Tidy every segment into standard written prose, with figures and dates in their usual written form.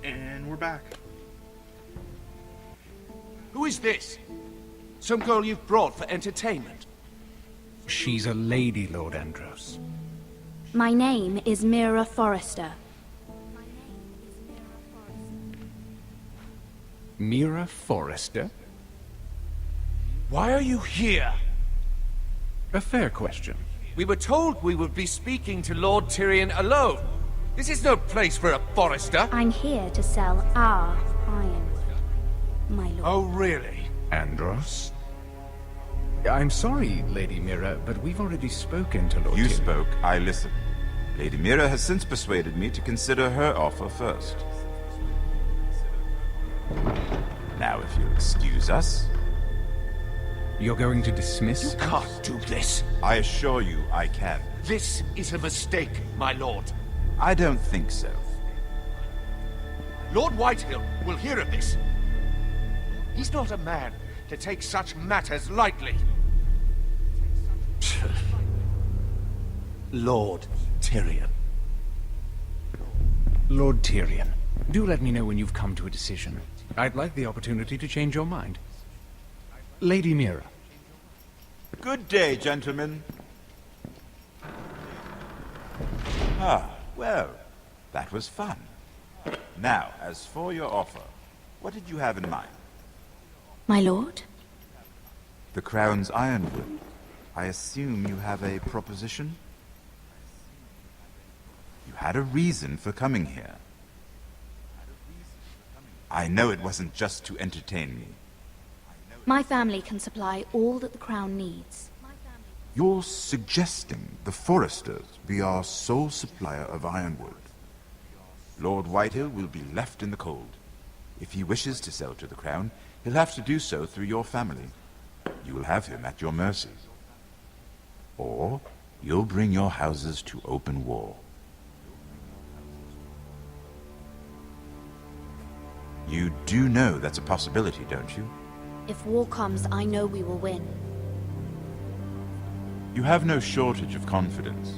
And we're back. Who is this? Some girl you've brought for entertainment? She's a lady, Lord Andros. My name is Mira Forrester. Mira Forrester? Why are you here? A fair question. We were told we would be speaking to Lord Tyrion alone. This is no place for a Forrester. I'm here to sell our ironwood, my lord. Oh, really? Andros? I'm sorry, Lady Mira, but we've already spoken to Lord You Tyrion. spoke, I listened. Lady Mira has since persuaded me to consider her offer first. Now, if you'll excuse us... You're going to dismiss You us? can't do this. I assure you I can. This is a mistake, my lord. I don't think so. Lord Whitehill will hear of this. He's not a man to take such matters lightly. Lord Tyrion. Lord Tyrion, do let me know when you've come to a decision. I'd like the opportunity to change your mind. Lady Mira. Good day, gentlemen. Ah, well, that was fun. Now, as for your offer, what did you have in mind? My lord? The Crown's ironwood. I assume you have a proposition? You had a reason for coming here. I know it wasn't just to entertain me. My family can supply all that the crown needs. You're suggesting the Foresters be our sole supplier of ironwood. Lord Whitehill will be left in the cold. If he wishes to sell to the Crown, he'll have to do so through your family. You will have him at your mercy. Or you'll bring your houses to open war. You do know that's a possibility, don't you? If war comes, I know we will win. You have no shortage of confidence.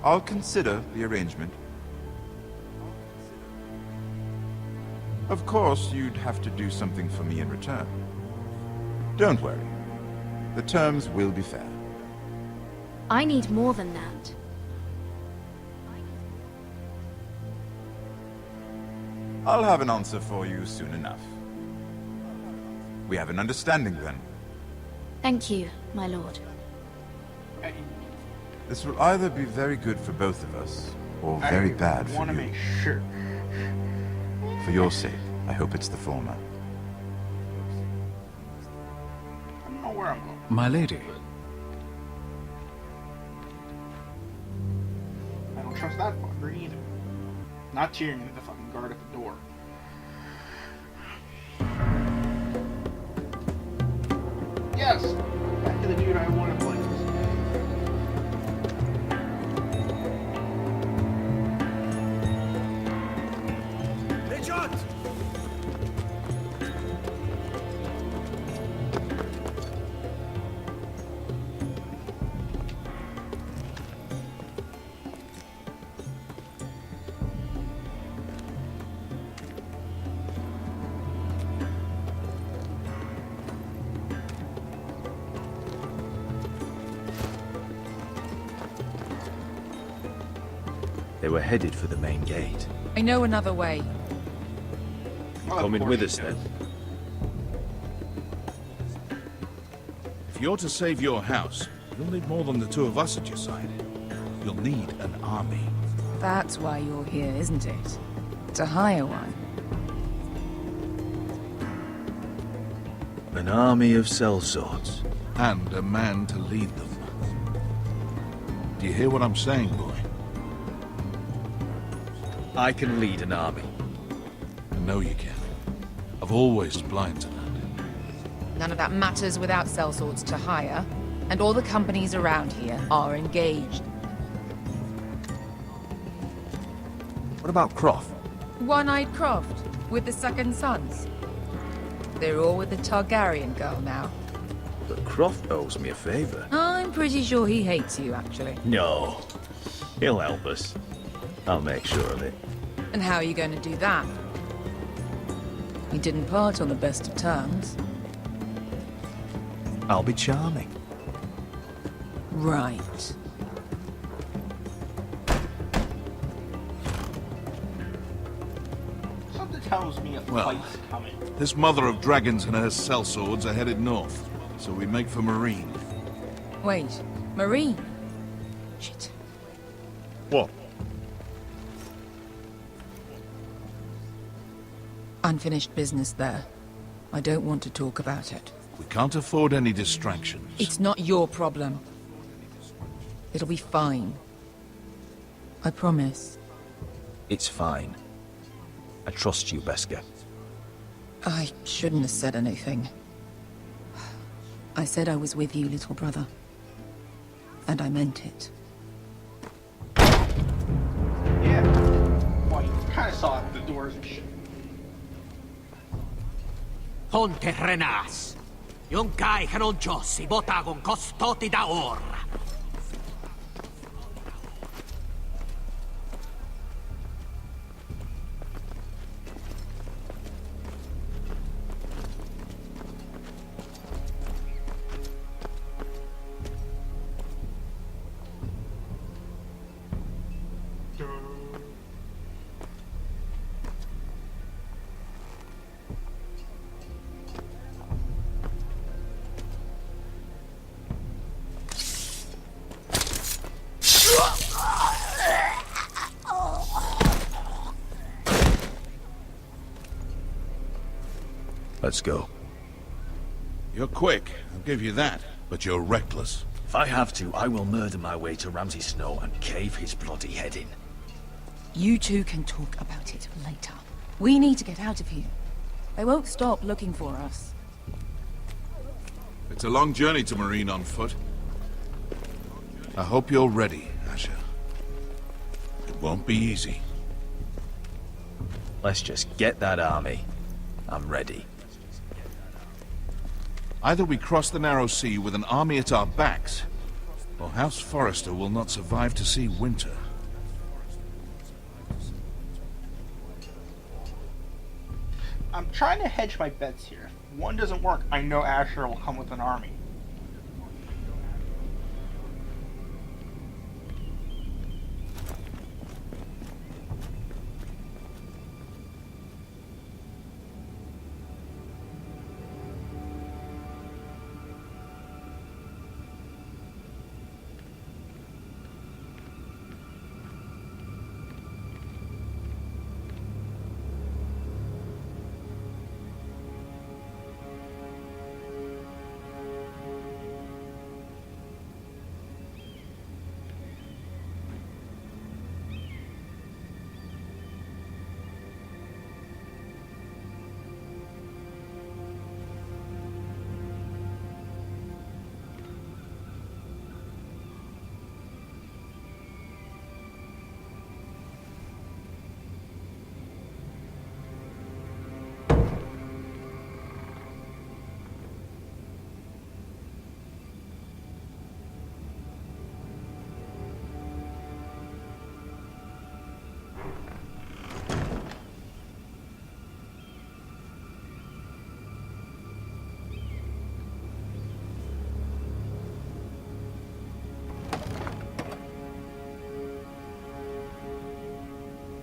I'll consider the arrangement. Of course, you'd have to do something for me in return. Don't worry. The terms will be fair. I need more than that. I'll have an answer for you soon enough. We have an understanding then. Thank you, my lord. This will either be very good for both of us, or very bad for I want to you. make sure. For your sake, I hope it's the former. I don't know where I'm going. My lady. I don't trust that fucker either. Not Tyrion, the fucking guard at the door. Yes! Back to the dude I want to play with. They were headed for the main gate. I know another way. Coming with us then? If you're to save your house, you'll need more than the two of us at your side. You'll need an army. That's why you're here, isn't it? To hire one. An army of sellswords. And a man to lead them. Do you hear what I'm saying, boy? I can lead an army. I know you can. I've always blind to that. None of that matters without sellswords to hire, and all the companies around here are engaged. What about Croft? One-Eyed Croft, with the second sons. They're all with the Targaryen girl now. but Croft owes me a favor. I'm pretty sure he hates you, actually. No. He'll help us. I'll make sure of it. And how are you going to do that? We didn't part on the best of terms. I'll be charming. Right. Something tells me a Well. fight's coming. This mother of dragons and her sellswords are headed north, so we make for Marine. Wait, Marine? Shit. What? Unfinished business there. I don't want to talk about it. We can't afford any distractions. It's not your problem. It'll be fine. I promise. It's fine. I trust you, Beskar. I shouldn't have said anything. I said I was with you, little brother. And I meant it. Yeah. Well, you kind of saw the doors and shit. Ponte Renas. Yung kai kanon Diyos, ibotagong kostoti daor. Let's go. You're quick, I'll give you that, but you're reckless. If I have to, I will murder my way to Ramsay Snow and cave his bloody head in. You two can talk about it later. We need to get out of here. They won't stop looking for us. It's a long journey to Marine on foot. I hope you're ready, Asher. It won't be easy. Let's just get that army. I'm ready. Either we cross the narrow sea with an army at our backs, or House Forrester will not survive to see winter. I'm trying to hedge my bets here. If one doesn't work, I know Asher will come with an army.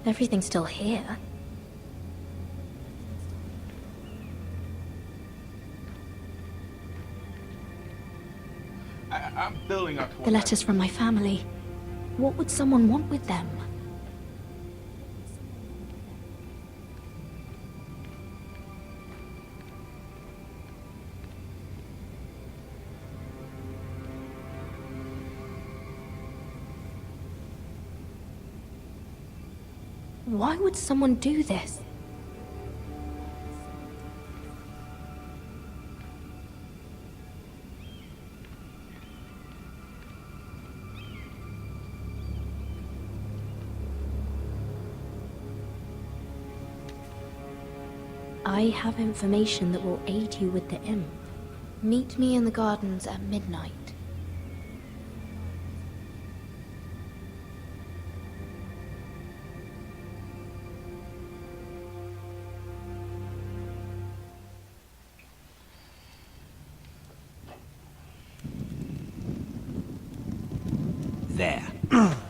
Everything's still here. I'm building up to The letters from my family. What would someone want with them? Why would someone do this? I have information that will aid you with the imp. Meet me in the gardens at midnight. There.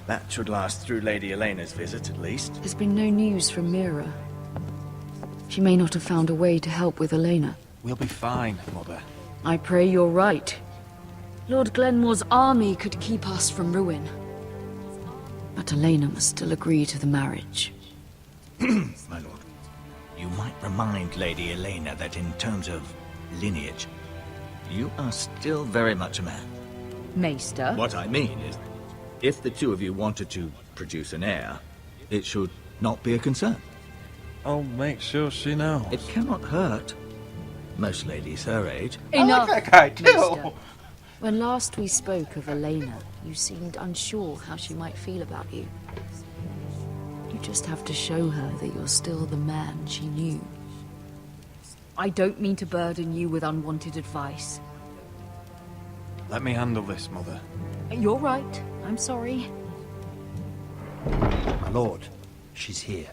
That should last through Lady Elena's visit, at least. There's been no news from Mira. She may not have found a way to help with Elena. We'll be fine, Mother. I pray you're right. Lord Glenmore's army could keep us from ruin. But Elena must still agree to the marriage. My lord. You might remind Lady Elena that in terms of lineage, you are still very much a man. Maester? What I mean is, if the two of you wanted to produce an heir, it should not be a concern. I'll make sure she knows. It cannot hurt. Most ladies her age. Enough, I like that guy too. Maester. When last we spoke of Elena, you seemed unsure how she might feel about you. You just have to show her that you're still the man she knew. I don't mean to burden you with unwanted advice. Let me handle this, Mother. You're right. I'm sorry. My lord, she's here.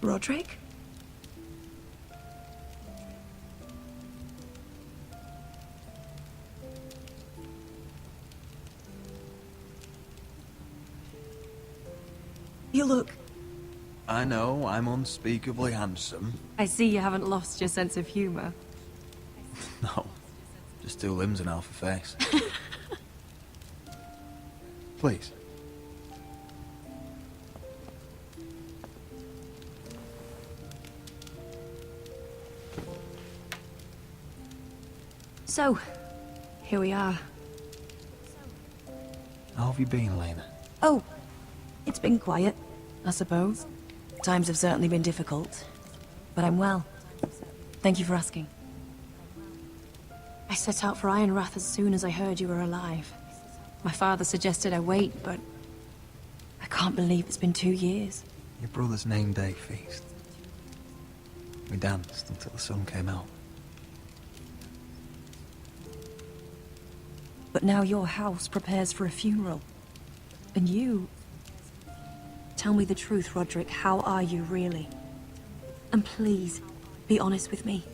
Roderick? You look... I know I'm unspeakably handsome. I see you haven't lost your sense of humor. No, just two limbs and half a face. Please. So, here we are. How have you been, Elena? Oh, it's been quiet, I suppose. Times have certainly been difficult, but I'm well. Thank you for asking. I set out for Ironrath as soon as I heard you were alive. My father suggested I wait, but I can't believe it's been 2 years. Your brother's name day feast. We danced until the sun came out. But now your house prepares for a funeral. And you... Tell me the truth, Roderick. How are you, really? And please, be honest with me.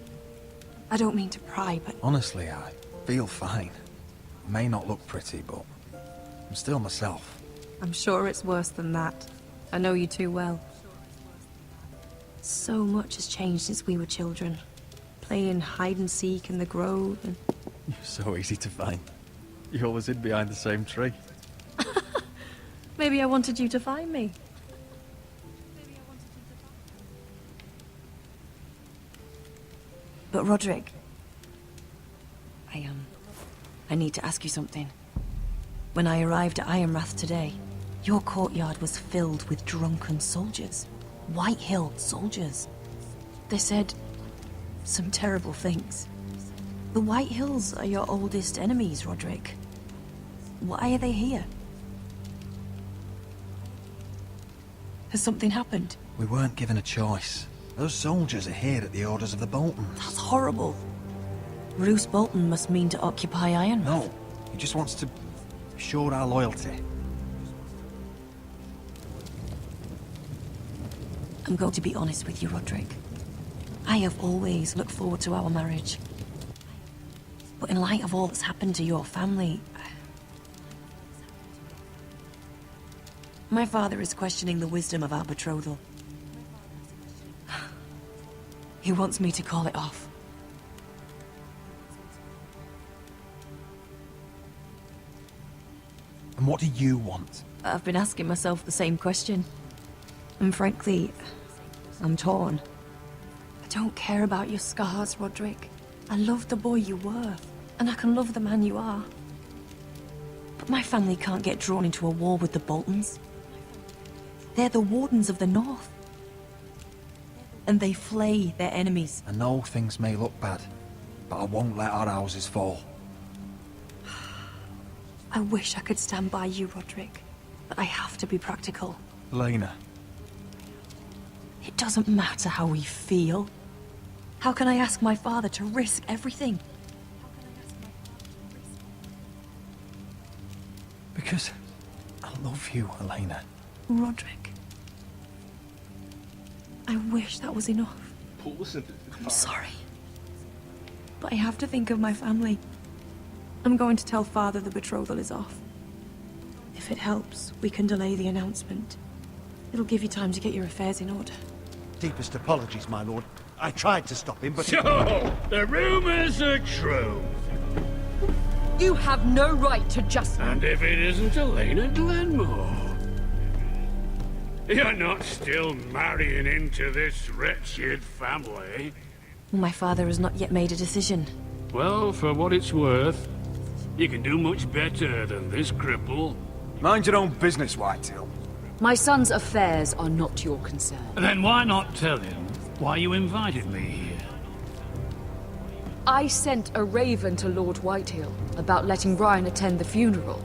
I don't mean to pry, but... Honestly, I feel fine. I may not look pretty, but I'm still myself. I'm sure it's worse than that. I know you too well. So much has changed since we were children. Playing hide-and-seek in the grove and... You're so easy to find. You always hid behind the same tree. Maybe I wanted you to find me. But Roderick... I need to ask you something. When I arrived at Ironrath today, your courtyard was filled with drunken soldiers. White Hill soldiers. They said some terrible things. The White Hills are your oldest enemies, Roderick. Why are they here? Has something happened? We weren't given a choice. Those soldiers are here at the orders of the Boltons. That's horrible. Roose Bolton must mean to occupy Ironrath. No, he just wants to assure our loyalty. I'm going to be honest with you, Roderick. I have always looked forward to our marriage. But in light of all that's happened to your family... My father is questioning the wisdom of our betrothal. He wants me to call it off. And what do you want? I've been asking myself the same question. And frankly, I'm torn. I don't care about your scars, Roderick. I love the boy you were, and I can love the man you are. But my family can't get drawn into a war with the Boltons. They're the Wardens of the North. And they flay their enemies. I know things may look bad, but I won't let our houses fall. I wish I could stand by you, Roderick. But I have to be practical. Lena. It doesn't matter how we feel. How can I ask my father to risk everything? Because I love you, Elena. Roderick. I wish that was enough. Pull sympathy. I'm sorry. But I have to think of my family. I'm going to tell Father the betrothal is off. If it helps, we can delay the announcement. It'll give you time to get your affairs in order. Deepest apologies, my lord. I tried to stop him, but... So, the rumors are true. You have no right to just... And if it isn't Elena Glenmore? You're not still marrying into this wretched family. My father has not yet made a decision. Well, for what it's worth, you can do much better than this cripple. Mind your own business, Whitetail. My son's affairs are not your concern. Then why not tell him why you invited me here? I sent a raven to Lord Whitehill about letting Ryan attend the funeral.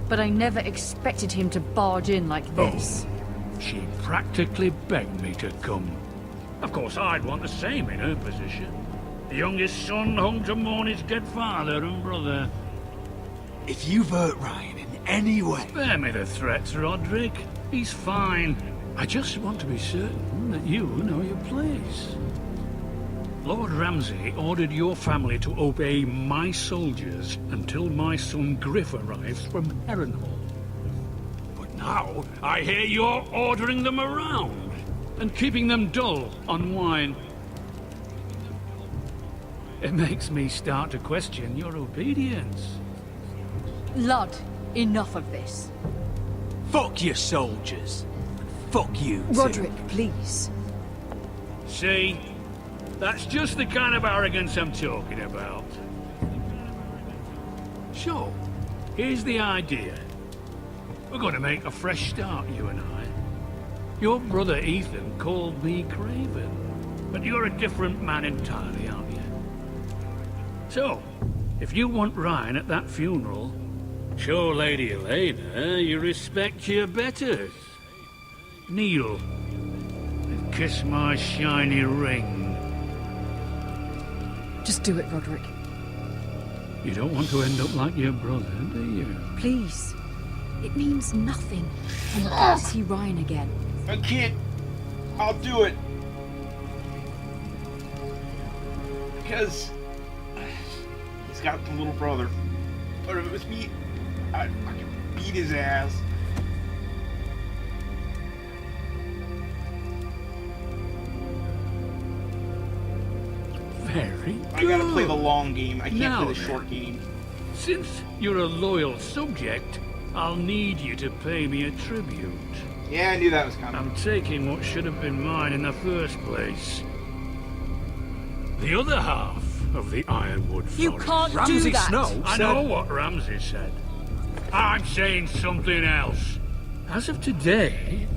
But I never expected him to barge in like this. Oh, she practically begged me to come. Of course, I'd want the same in her position. The youngest son home to mourn his dead father and brother. If you've hurt Ryan in any way... Spare me the threats, Roderick. He's fine. I just want to be certain that you know your place. Lord Ramsay ordered your family to obey my soldiers until my son Griff arrives from Harrenhal. But now, I hear you're ordering them around and keeping them dull on wine. It makes me start to question your obedience. Lud, enough of this. Fuck your soldiers. Fuck you, too. Roderick, please. See? That's just the kind of arrogance I'm talking about. So, here's the idea. We're going to make a fresh start, you and I. Your brother Ethan called me Craven, but you're a different man entirely, aren't you? So, if you want Ryan at that funeral, show Lady Elena you respect your betters. Kneel and kiss my shiny ring. Just do it, Roderick. You don't want to end up like your brother, do you? Please. It means nothing. I'm going to see Ryan again. I can't. I'll do it. Because he's got the little brother. But if it was me, I'd fucking beat his ass. Very good. I gotta play the long game. I can't Now play the then, short game. Since you're a loyal subject, I'll need you to pay me a tribute. Yeah, I knew that was coming. I'm taking what should have been mine in the first place. The other half of the Ironwood Forest. You can't do that! I know what Ramsay said. I'm saying something else. As of today,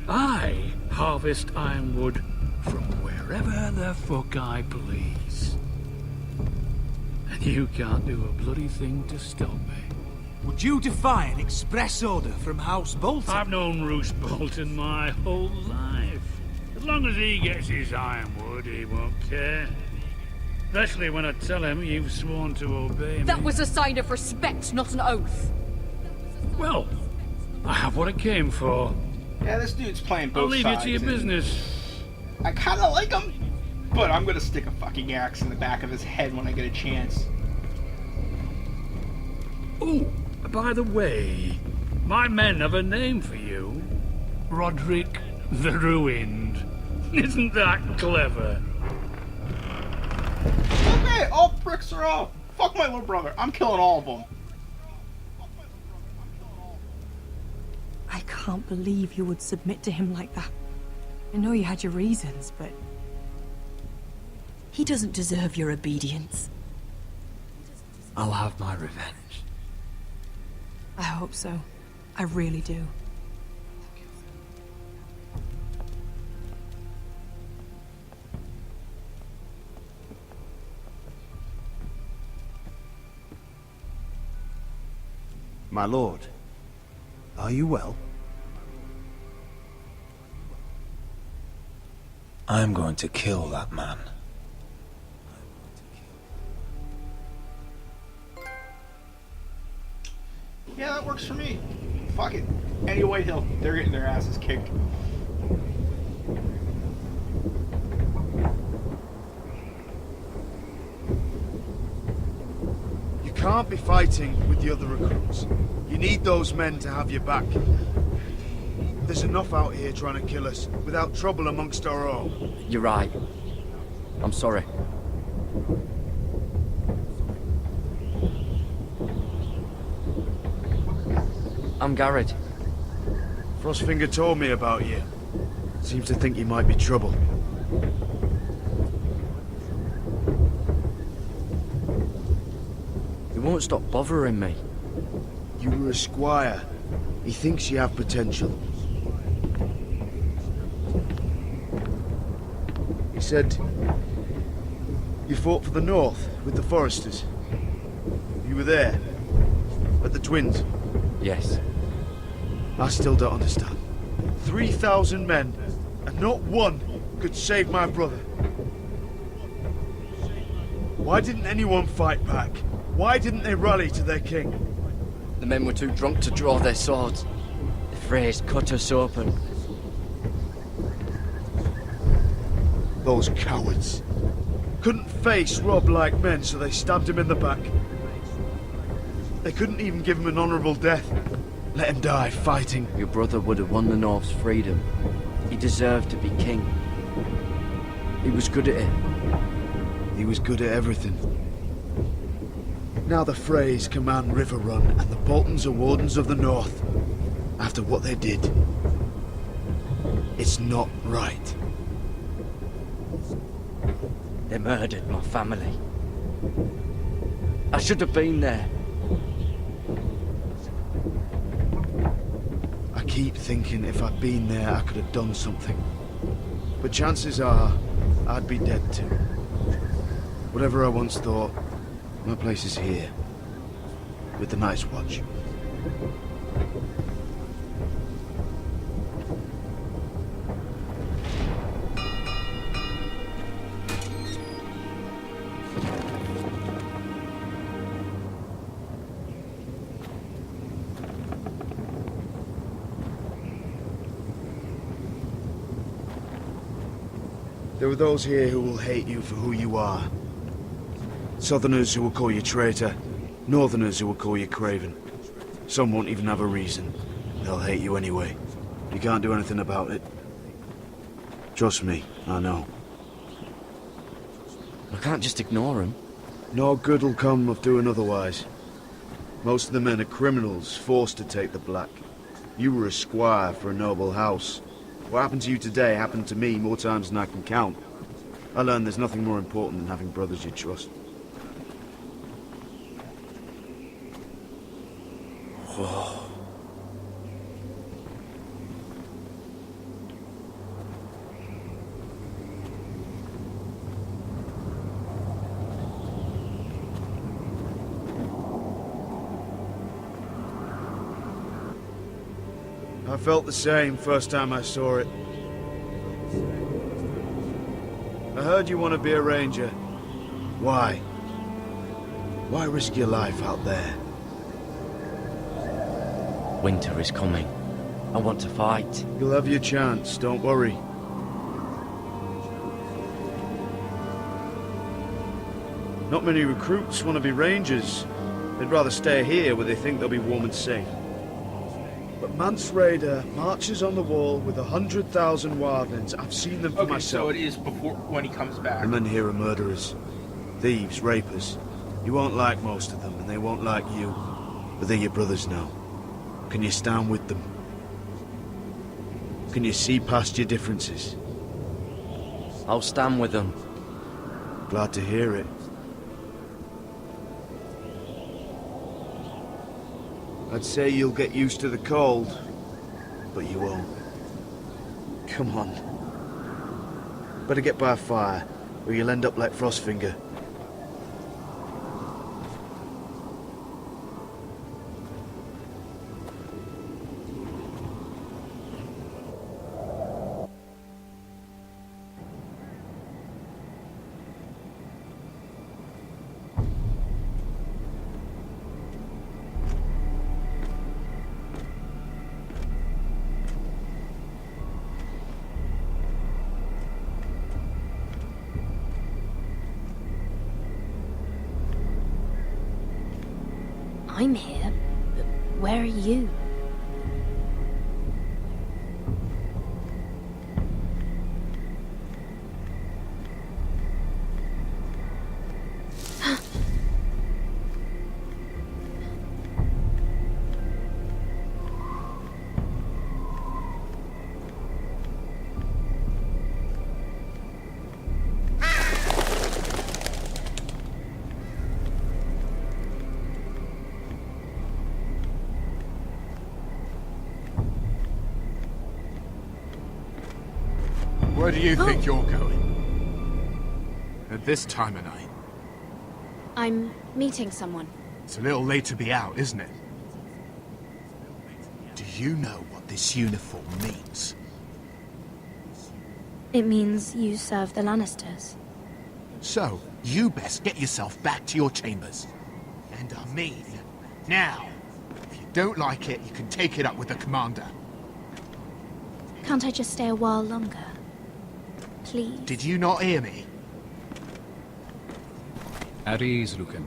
I harvest Ironwood from wherever the fuck I please. And you can't do a bloody thing to stop me. Would you defy an express order from House Bolton? I've known Roose Bolton my whole life. As long as he gets his ironwood, he won't care. Especially when I tell him you've sworn to obey me. That was a sign of respect, not an oath. Well, I have what I came for. Yeah, this dude's playing both I'll leave you sides. to your and business. I kinda like him, but I'm gonna stick a fucking axe in the back of his head when I get a chance. Oh, by the way, my men have a name for you. Roderick the Ruined. Isn't that clever? Okay, all pricks are off. Fuck my little brother. I'm killing all of them. I can't believe you would submit to him like that. I know you had your reasons, but... he doesn't deserve your obedience. I'll have my revenge. I hope so. I really do. My lord, Are you well? I'm going to kill that man. Yeah, that works for me. Fuck it. Any White Hill, they're getting their asses kicked. You can't be fighting with the other recruits. You need those men to have your back. There's enough out here trying to kill us, without trouble amongst our own. You're right. I'm sorry. I'm Garrett. Frostfinger told me about you. Seems to think you might be trouble. He won't stop bothering me. You were a squire. He thinks you have potential. He said you fought for the North with the Foresters. You were there, at the Twins. Yes. I still don't understand. 3,000 men, and not one could save my brother. Why didn't anyone fight back? Why didn't they rally to their king? The men were too drunk to draw their swords. The Freys cut us open. Those cowards. Couldn't face Rob like men, so they stabbed him in the back. They couldn't even give him an honorable death. Let him die fighting. Your brother would have won the North's freedom. He deserved to be king. He was good at it. He was good at everything. Now the Freys command River Run, and the Boltons are Wardens of the North. After what they did. It's not right. They murdered my family. I should have been there. I keep thinking if I'd been there, I could have done something. But chances are, I'd be dead too. Whatever I once thought, my place is here. With the Night's Watch. There are those here who will hate you for who you are. Southerners who will call you traitor. Northerners who will call you craven. Some won't even have a reason. They'll hate you anyway. You can't do anything about it. Trust me, I know. I can't just ignore him. No good will come of doing otherwise. Most of the men are criminals, forced to take the black. You were a squire for a noble house. What happened to you today happened to me more times than I can count. I learned there's nothing more important than having brothers you trust. Whoa. I felt the same first time I saw it. I heard you want to be a ranger. Why? Why risk your life out there? Winter is coming. I want to fight. You'll have your chance, don't worry. Not many recruits want to be rangers. They'd rather stay here where they think they'll be warm and safe. But Mance Raider marches on the wall with 100,000 wildlings. I've seen them for myself. So it is before when he comes back. The men here are murderers. Thieves, rapers. You won't like most of them, and they won't like you. But they're your brothers now. Can you stand with them? Can you see past your differences? I'll stand with them. Glad to hear it. I'd say you'll get used to the cold, but you won't. Come on. Better get by a fire, or you'll end up like Frostfinger. I'm here, but where are you? Where do you think you're going? At this time of night? I'm meeting someone. It's a little late to be out, isn't it? Do you know what this uniform means? It means you serve the Lannisters. So, you best get yourself back to your chambers. And I mean, now. If you don't like it, you can take it up with the commander. Can't I just stay a while longer? Please? Did you not hear me? At ease, Lucan.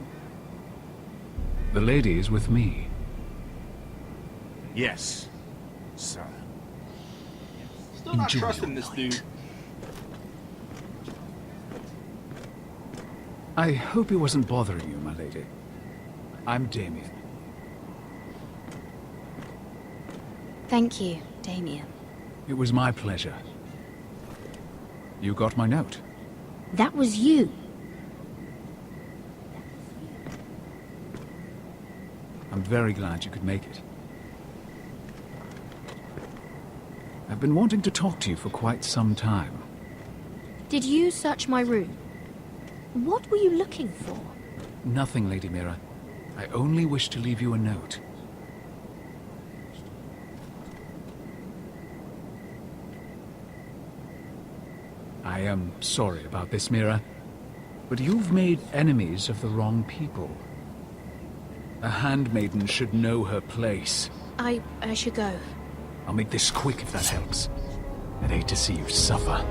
The lady's with me. Yes, sir. Still not Enjoy trusting your this night. dude. I hope he wasn't bothering you, my lady. I'm Damien. Thank you, Damien. It was my pleasure. You got my note. That was you. I'm very glad you could make it. I've been wanting to talk to you for quite some time. Did you search my room? What were you looking for? Nothing, Lady Mira. I only wish to leave you a note. I am sorry about this, Mira, but you've made enemies of the wrong people. A handmaiden should know her place. I should go. I'll make this quick if that helps. I'd hate to see you suffer.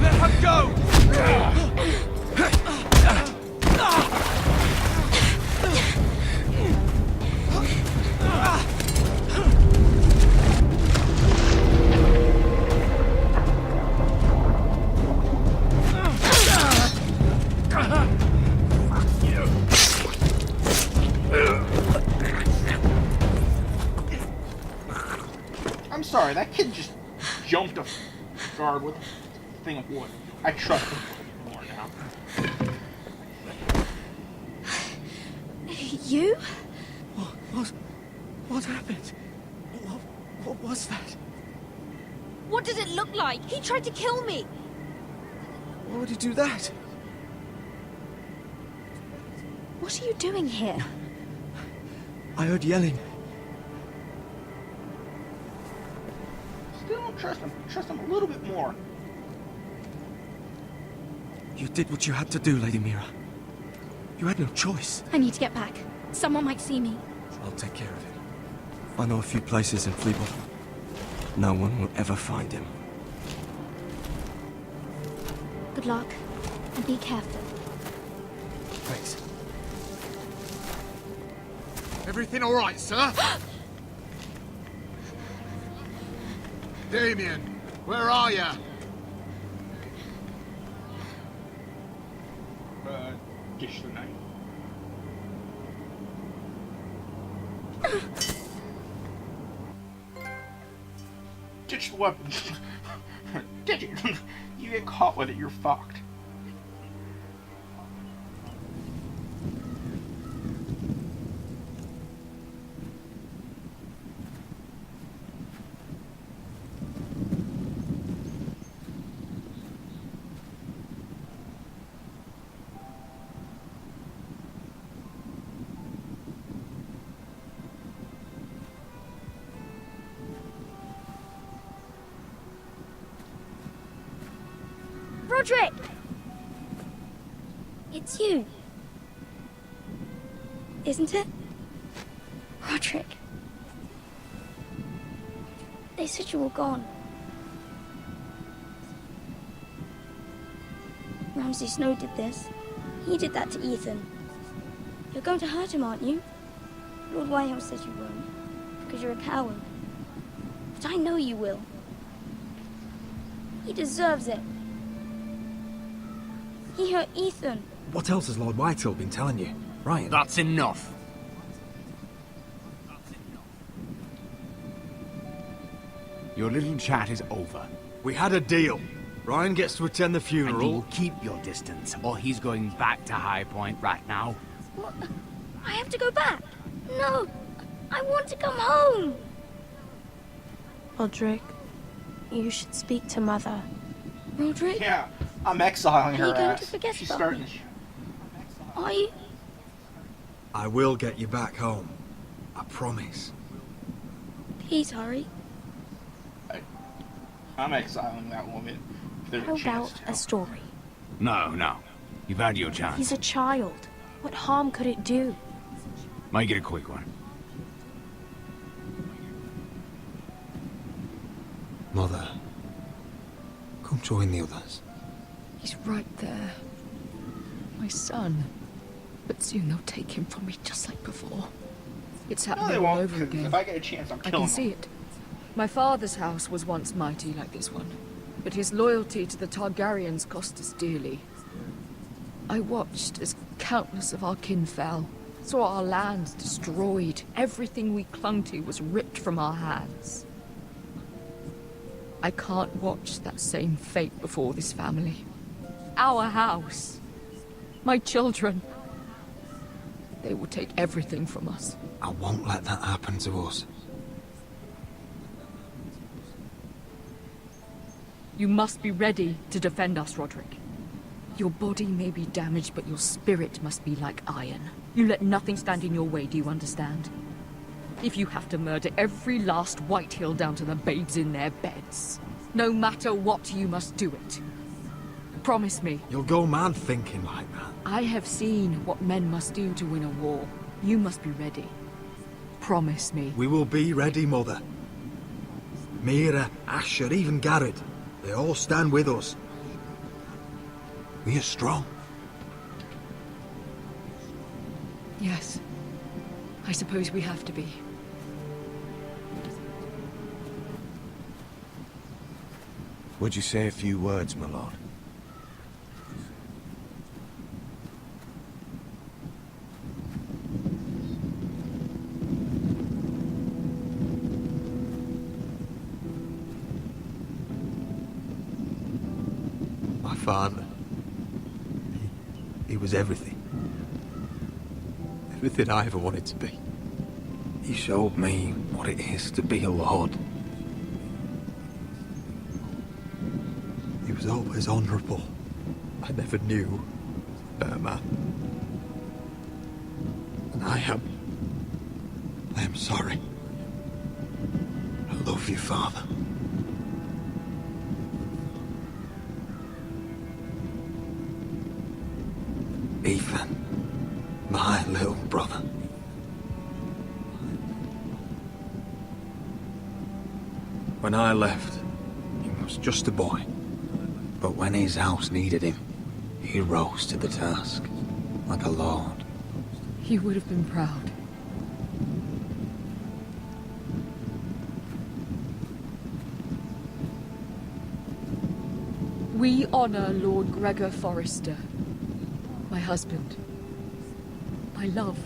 Let her go! I'm sorry, that kid just jumped a guard with a thing of wood. I trust him more now. You? What happened? What was that? What did it look like? He tried to kill me. Why would he do that? What are you doing here? I heard yelling. Still don't trust him. Trust him a little bit more. You did what you had to do, Lady Mira. You had no choice. I need to get back. Someone might see me. I'll take care of it. I know a few places in Fleabottom. No one will ever find him. Good luck, and be careful. Thanks. Everything all right, sir? Damien, where are you? Dish the knife. Ditch the weapon. Ditch it. You get caught with it, you're fucked. Roderick! It's you. Isn't it? Roderick. They said you were gone. Ramsay Snow did this. He did that to Ethan. You're going to hurt him, aren't you? Lord Whitehill says you won't, because you're a coward. But I know you will. He deserves it. He hurt Ethan. What else has Lord Whitehill been telling you? Ryan? That's enough. Your little chat is over. We had a deal. Ryan gets to attend the funeral. And you'll keep your distance, or he's going back to High Point right now. What? I have to go back. No, I want to come home. Roderick, you should speak to Mother. Roderick? Yeah, I'm exiling her Are you going ass. to forget She's about starting me? to... Are you? I will get you back home. I promise. Please hurry. I'm exiling that woman. If there's How a chance about to. a story? No. You've had your chance. He's a child. What harm could it do? Make it a quick one. Mother, come join the others. He's right there. My son. But soon they'll take him from me just like before. It's No, happening they all won't. over 'Cause again. if I get a chance, I'm I killing can see it. My father's house was once mighty like this one, but his loyalty to the Targaryens cost us dearly. I watched as countless of our kin fell, saw our lands destroyed, everything we clung to was ripped from our hands. I can't watch that same fate before this family. Our house. My children. They will take everything from us. I won't let that happen to us. You must be ready to defend us, Roderick. Your body may be damaged, but your spirit must be like iron. You let nothing stand in your way, do you understand? If you have to murder every last Whitehill down to the babes in their beds, no matter what, you must do it. Promise me. You'll go mad thinking like that. I have seen what men must do to win a war. You must be ready. Promise me. We will be ready, Mother. Mira, Asher, even Garrett. They all stand with us. We are strong. Yes. I suppose we have to be. Would you say a few words, my lord? My father. He was everything. Everything I ever wanted to be. He showed me what it is to be a lord. He was always honourable. I never knew a better man. And I am sorry. I love you, Father. Ethan, my little brother. When I left, he was just a boy. But when his house needed him, he rose to the task, like a lord. He would have been proud. We honor Lord Gregor Forrester, my husband, my love,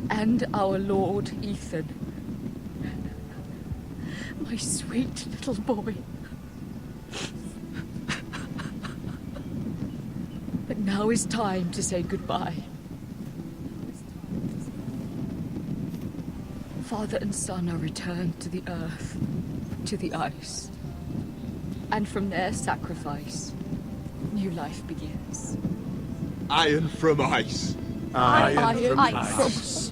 and our Lord Ethan, my sweet little boy. But now is time to say goodbye. Father and son are returned to the earth, to the ice. And from their sacrifice, new life begins. Iron from ice. Iron from ice.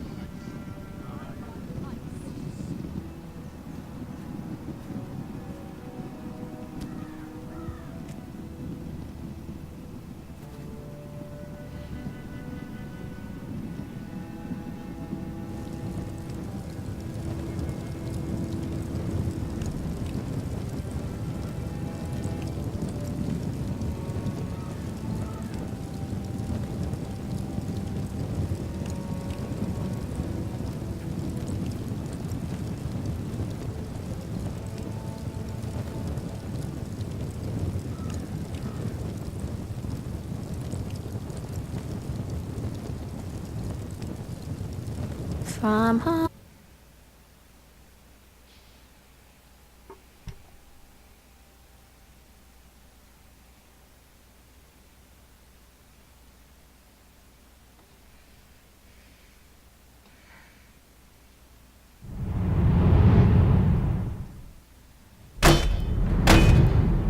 from home.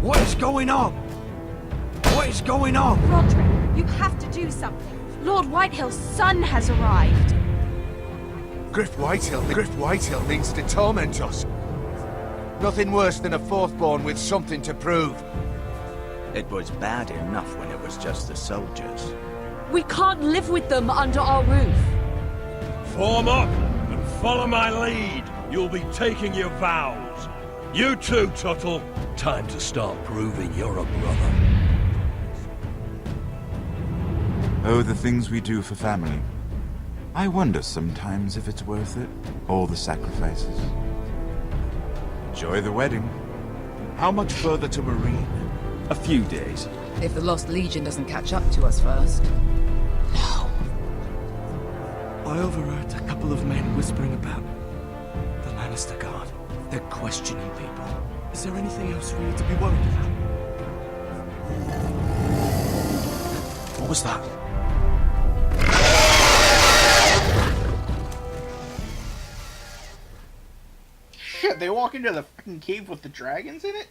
What is going on? What is going on? Roderick, you have to do something. Lord Whitehill's son has arrived. Griff Whitehill means to torment us. Nothing worse than a fourthborn with something to prove. It was bad enough when it was just the soldiers. We can't live with them under our roof. Form up and follow my lead. You'll be taking your vows. You too, Tuttle. Time to start proving you're a brother. Oh, the things we do for family. I wonder sometimes if it's worth it. All the sacrifices. Enjoy the wedding. How much further to Marine? A few days. If the Lost Legion doesn't catch up to us first. I overheard a couple of men whispering about the Lannister Guard. They're questioning people. Is there anything else we need to be worried about? What was that? Shit, they walk into the fucking cave with the dragons in it?